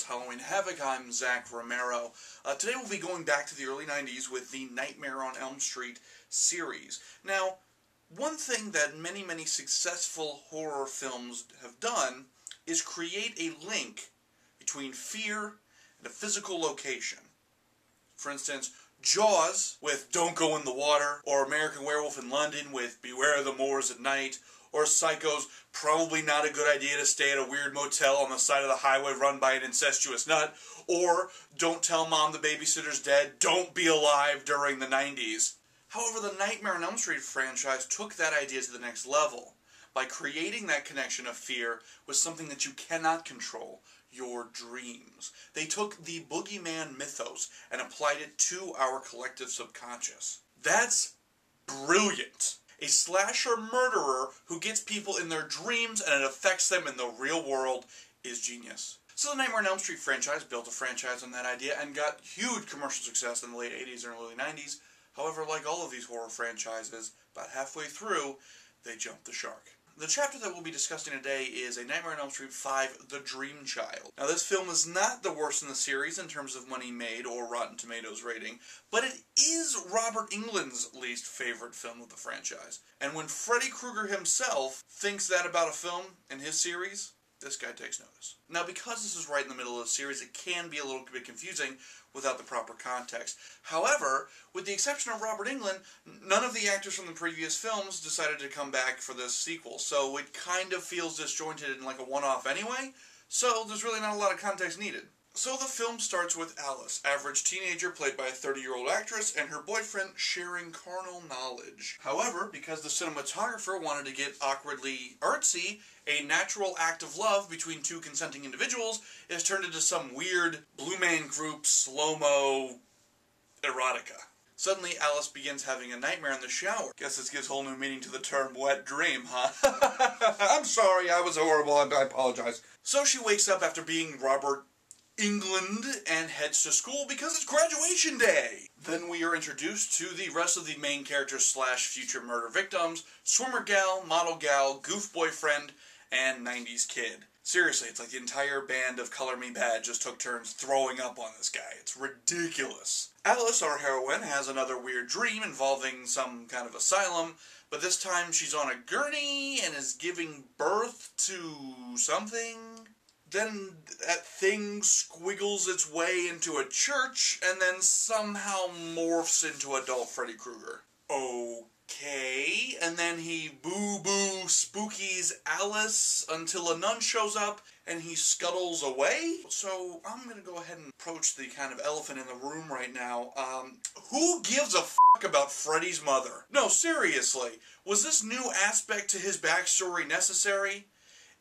Romero's Halloween Havoc. I'm Zach Romero. Today we'll be going back to the early 90s with the Nightmare on Elm Street series. Now, one thing that many successful horror films have done is create a link between fear and a physical location. For instance, Jaws with Don't Go in the Water, or American Werewolf in London with Beware the Moors at Night, or Psycho's Probably Not a Good Idea to Stay at a Weird Motel on the Side of the Highway Run by an Incestuous Nut, or Don't Tell Mom the Babysitter's Dead, Don't Be Alive during the 90s. However, the Nightmare on Elm Street franchise took that idea to the next level by creating that connection of fear with something that you cannot control, your dreams. They took the boogeyman mythos and applied it to our collective subconscious. That's brilliant. A slasher murderer who gets people in their dreams and it affects them in the real world is genius. So the Nightmare on Elm Street franchise built a franchise on that idea and got huge commercial success in the late 80s and early 90s. However, like all of these horror franchises, about halfway through, they jumped the shark. The chapter that we'll be discussing today is A Nightmare on Elm Street 5, The Dream Child. Now, this film is not the worst in the series in terms of money made or Rotten Tomatoes rating, but it is Robert Englund's least favorite film of the franchise. And when Freddy Krueger himself thinks that about a film in his series, this guy takes notice. Now, because this is right in the middle of the series, it can be a little bit confusing without the proper context. However, with the exception of Robert Englund, none of the actors from the previous films decided to come back for this sequel, so it kind of feels disjointed and like a one-off anyway, so there's really not a lot of context needed. So the film starts with Alice, average teenager played by a 30-year-old actress, and her boyfriend sharing carnal knowledge. However, because the cinematographer wanted to get awkwardly artsy, a natural act of love between two consenting individuals is turned into some weird Blue Man Group slow-mo erotica. Suddenly, Alice begins having a nightmare in the shower. Guess this gives whole new meaning to the term wet dream, huh? I'm sorry, I was horrible, I apologize. So she wakes up after being Robert England and heads to school because it's graduation day. Then we are introduced to the rest of the main characters slash future murder victims: swimmer gal, model gal, goof boyfriend, and 90s kid. Seriously, it's like the entire band of Color Me Bad just took turns throwing up on this guy. It's ridiculous. Alice, our heroine, has another weird dream involving some kind of asylum, but this time she's on a gurney and is giving birth to something. Then that thing squiggles its way into a church and then somehow morphs into adult Freddy Krueger. Okay, and then he boo-boo spookies Alice until a nun shows up and he scuttles away. So I'm going to go ahead and approach the kind of elephant in the room right now. Who gives a fuck about Freddy's mother? No, seriously, was this new aspect to his backstory necessary?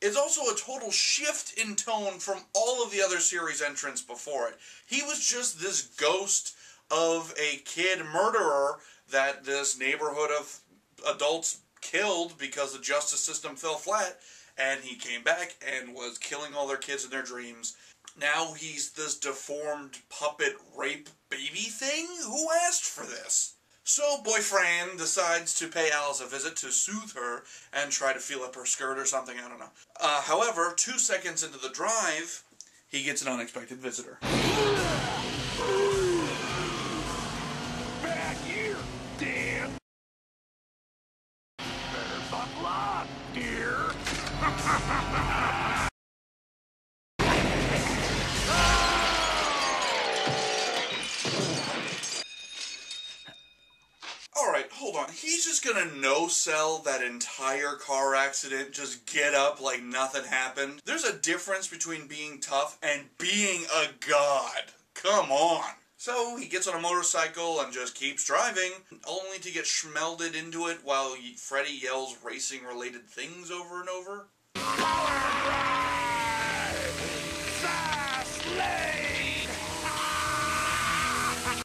It's also a total shift in tone from all of the other series entrants before it. He was just this ghost of a kid murderer that this neighborhood of adults killed because the justice system fell flat, and he came back and was killing all their kids in their dreams. Now he's this deformed puppet rape baby thing? Who asked for this? So boyfriend decides to pay Alice a visit to soothe her and try to feel up her skirt or something, I don't know. However, 2 seconds into the drive, he gets an unexpected visitor. Back here, Dan! Better buckle up, dear! Alright, hold on. He's just gonna no-sell that entire car accident, just get up like nothing happened? There's a difference between being tough and being a god. Come on. So he gets on a motorcycle and just keeps driving, only to get schmelded into it while Freddy yells racing-related things over and over.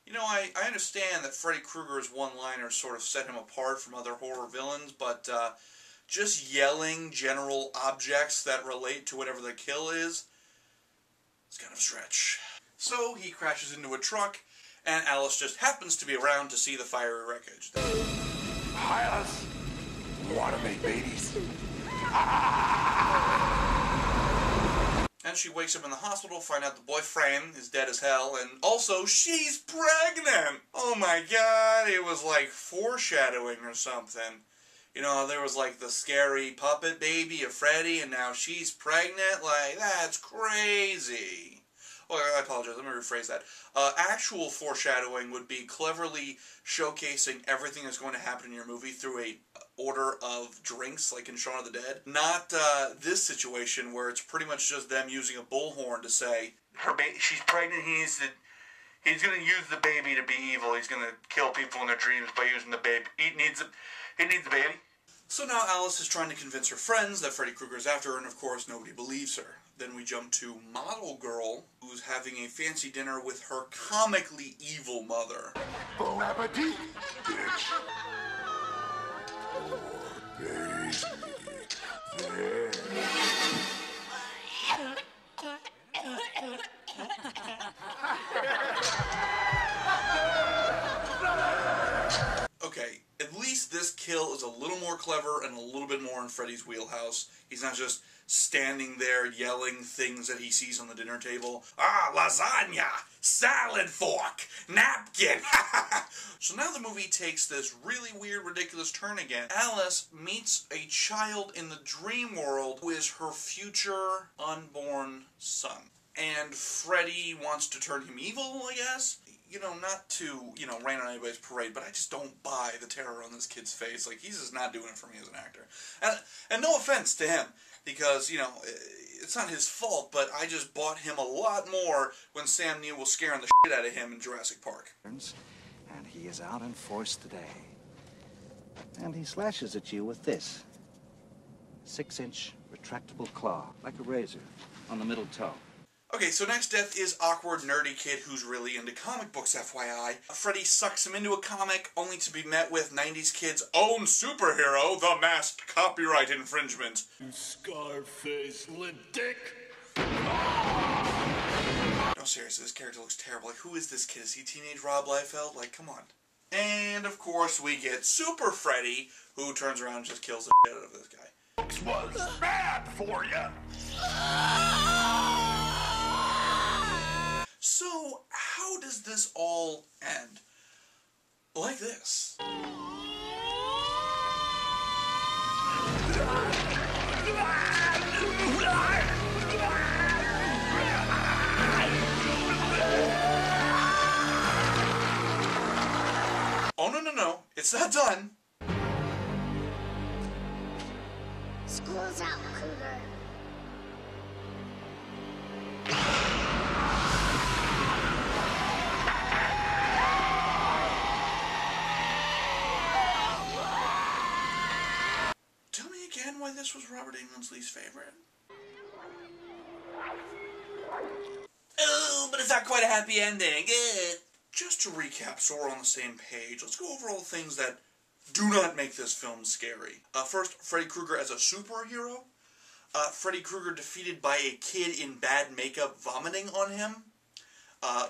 You know, I understand that Freddy Krueger's one-liners sort of set him apart from other horror villains, but just yelling general objects that relate to whatever the kill is, it's kind of a stretch. So he crashes into a truck, and Alice just happens to be around to see the fiery wreckage. Hi, Alice. Want to make babies? And she wakes up in the hospital, find out the boyfriend is dead as hell, and also she's pregnant! Oh my god, it was like foreshadowing or something. You know, there was like the scary puppet baby of Freddy, and now she's pregnant? Like, that's crazy. Oh, I apologize, let me rephrase that. Actual foreshadowing would be cleverly showcasing everything that's going to happen in your movie through a order of drinks, like in Shaun of the Dead. Not this situation where it's pretty much just them using a bullhorn to say, she's pregnant, he's going to use the baby to be evil, he's going to kill people in their dreams by using the baby. He needs the baby. So now Alice is trying to convince her friends that Freddy Krueger's after her, and of course nobody believes her. Then we jump to Model Girl, who's having a fancy dinner with her comically evil mother. Bon appetit, bitch. There. Okay, at least this kill is a little more clever and a little bit more in Freddy's wheelhouse. He's not just standing there yelling things that he sees on the dinner table. Ah, lasagna, salad fork, napkin. So now the movie takes this really weird, ridiculous turn again. Alice meets a child in the dream world who is her future unborn son. And Freddy wants to turn him evil, I guess. You know, not to, rain on anybody's parade, but I just don't buy the terror on this kid's face. Like, he's just not doing it for me as an actor. And no offense to him, because, it's not his fault, but I just bought him a lot more when Sam Neill was scaring the shit out of him in Jurassic Park. And he is out in force today. And he slashes at you with this 6-inch retractable claw, like a razor, on the middle toe. Okay, so next death is awkward, nerdy kid who's really into comic books, FYI. Freddy sucks him into a comic, only to be met with 90s kids' own superhero, the masked copyright infringement. You Scarface lip dick. No, seriously, this character looks terrible. Like, who is this kid? Is he teenage Rob Liefeld? Like, come on. And, of course, we get Super Freddy, who turns around and just kills the shit out of this guy. This was bad for you. So, how does this all end? Like this. Oh, no. It's not done. School's out, Cougar. Tell me again why this was Robert Englund's least favorite. Oh, but it's not quite a happy ending. Just to recap, so we're on the same page, let's go over all the things that do not make this film scary. First, Freddy Krueger as a superhero. Freddy Krueger defeated by a kid in bad makeup vomiting on him.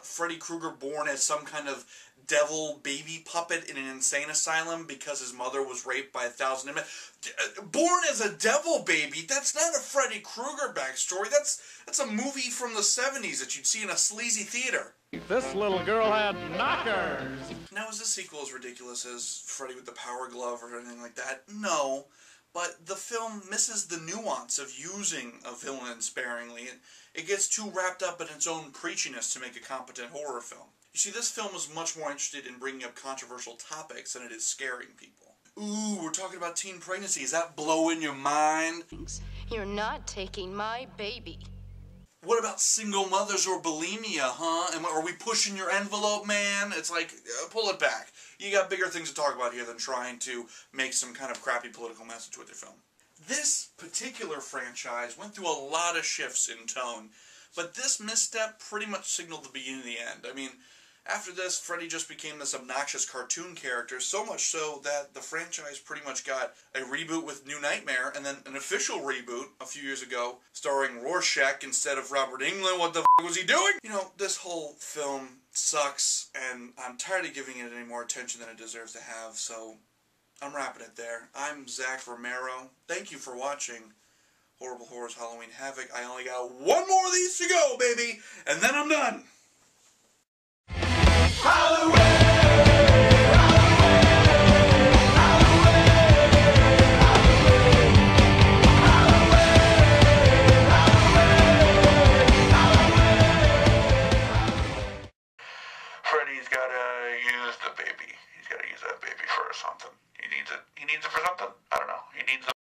Freddy Krueger born as some kind of devil baby puppet in an insane asylum because his mother was raped by 1,000 inmates. Born as a devil baby? That's not a Freddy Krueger backstory. That's a movie from the 70s that you'd see in a sleazy theater. This little girl had knockers. Now, is this sequel as ridiculous as Freddy with the Power Glove or anything like that? No. But the film misses the nuance of using a villain sparingly. It gets too wrapped up in its own preachiness to make a competent horror film. You see, this film is much more interested in bringing up controversial topics than it is scaring people. Ooh, we're talking about teen pregnancy. Is that blowing your mind? You're not taking my baby. What about single mothers or bulimia, huh? Are we pushing your envelope, man? It's like, pull it back. You got bigger things to talk about here than trying to make some kind of crappy political message with your film. This particular franchise went through a lot of shifts in tone, but this misstep pretty much signaled the beginning of the end. I mean, after this, Freddy just became this obnoxious cartoon character, so much so that the franchise pretty much got a reboot with New Nightmare, and then an official reboot a few years ago, starring Rorschach instead of Robert Englund. What the f*** was he doing? You know, this whole film sucks, and I'm tired of giving it any more attention than it deserves to have, so I'm wrapping it there. I'm Zach Romero. Thank you for watching. Horrible Horrors Halloween Havoc. I only got one more of these to go, baby, and then I'm done. Freddy's gotta use the baby. He's gotta use that baby for something. He needs it for something? I don't know. He needs the